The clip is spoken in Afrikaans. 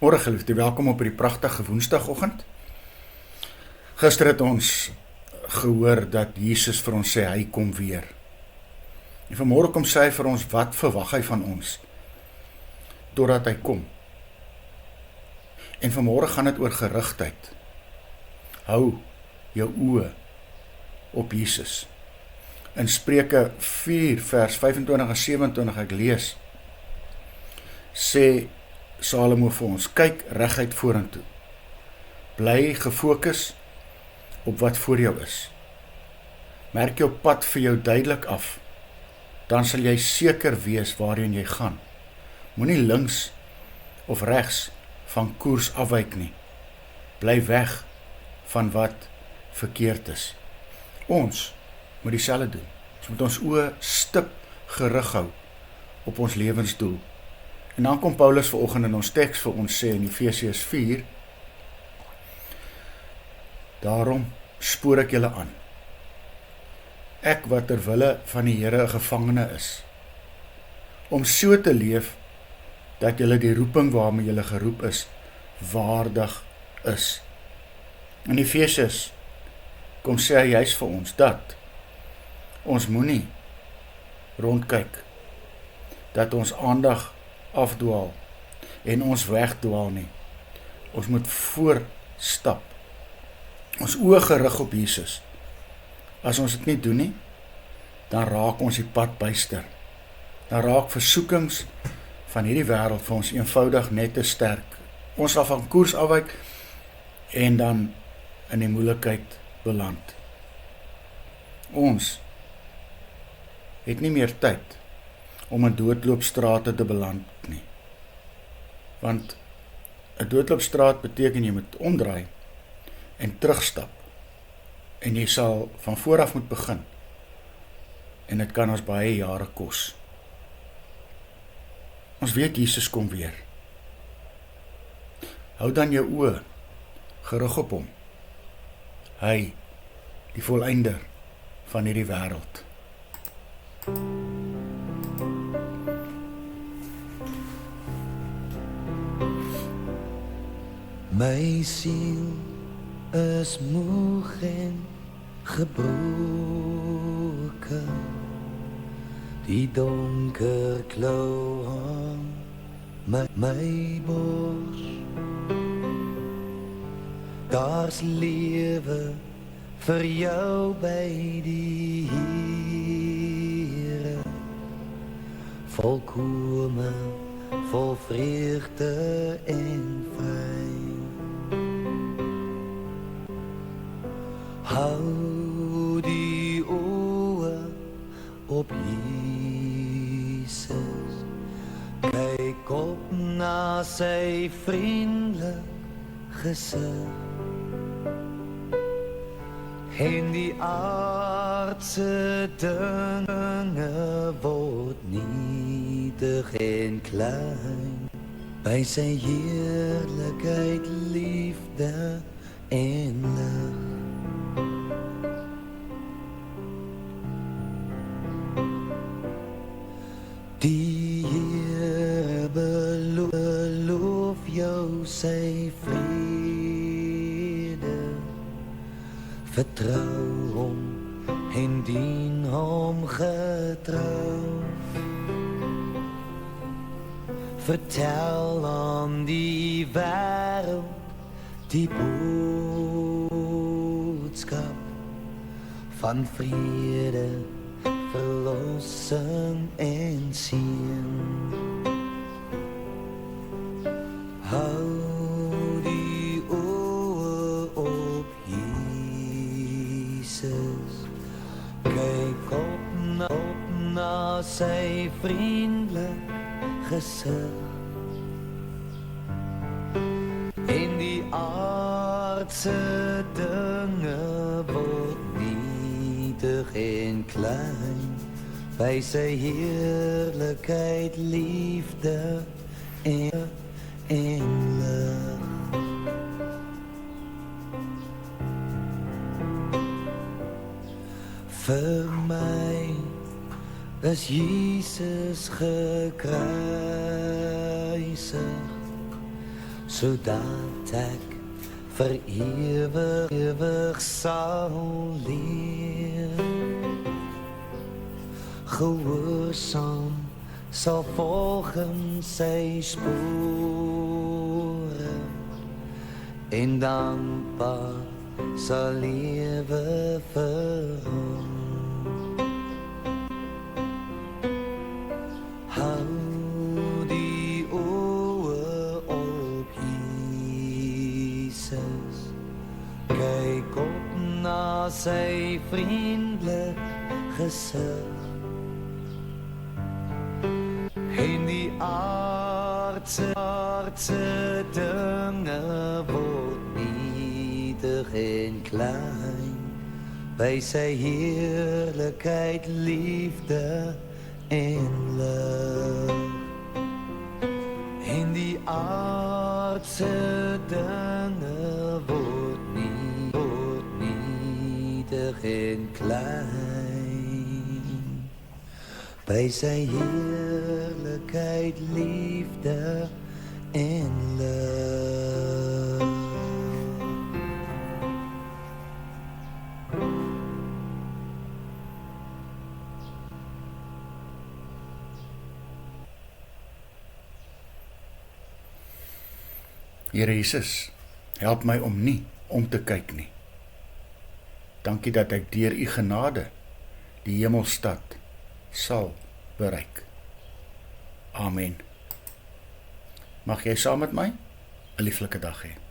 Môre geliefde, welkom op die pragtige woensdagoggend. Gister het ons gehoor dat Jesus vir ons sê, hy kom weer. En vanmôre kom sê hy vir ons, wat verwag hy van ons, totdat hy kom. En vanmôre gaan dit oor gerigtheid. Hou jou oë op Jesus. In Spreuke 4 vers 25 en 27 ek lees, sê Salomo vir ons, kyk reguit vorentoe. Bly gefokus op wat voor jou is. Merk jou pad vir jou duidelik af, dan sal jy seker wees waarheen jy gaan. Moenie links of regs van koers afwyk nie. Bly weg van wat verkeerd is. Ons moet dieselfde doen. Ons moet ons oë stip gerig hou op ons lewensdoel. En dan kom Paulus vanoggend in ons teks vir ons sê in Efesiërs 4, daarom spoor ek julle aan. Ek wat ter wille van die Here 'n gevangene is, om so te leef dat julle die roeping waarmee julle geroep is, waardig is. In Efesiërs kom sê hy juist vir ons dat ons moenie rondkyk, dat ons aandag afdwaal en ons wegdwaal nie. Ons moet voorstap. Ons oë gerig op Jesus. As ons dit nie doen nie, dan raak ons die pad byster. Dan raak versoekings van hierdie wêreld vir ons eenvoudig net te sterk. Ons sal van koers afwyk en dan in die moeilikheid beland. Ons het nie meer tyd om in doodloopstrate te beland nie. Want 'n doodloopstraat beteken jy moet omdraai en terugstap. En jy sal van vooraf moet begin. En dit kan ons baie jare kos. Ons weet Jesus kom weer. Hou dan jou oë gerig op hom. Hy, die volleinder van hierdie wêreld. My siel is moeg en gebroken, die donker klou aan my bors. Daar's lewe vir jou by die Here, volkome, vol vreugde en vry. Hou die oë op Jesus, kyk op na sy vriendelik gesig, en die aardse dinge word nietig en klein, by sy heerlikheid, liefde en lig. Die Here beloof jou sy vrede, vertrou hom en dien hom getrou. Vertel aan die wêreld die boodskap van vrede, verlossing en seën. Hou die oë op Jesus, kyk op na sy vriendelik gesig, en die aardse dinge word nietig en klein, by sy heerlikheid, liefde en lig. Vir my is Jesus gekruisig, sodat ek vir ewig sal leef. Gehoorsaam sal volgens sy spore en dankbaar sal lewe vir hom. Hou die oë op Jesus, kyk op na sy vriendelik gesig. En die aardse dinge word nietig en klein, by sy heerlikheid, liefde en lig. En die aardse dinge word nietig en klein, by sy heerlikheid, liefde en lig. Here Jesus, help my om nie om te kyk nie. Dankie dat ek deur u genade die hemelstad sal bereik. Amen. Mag jy saam met my 'n lieflike dag hê.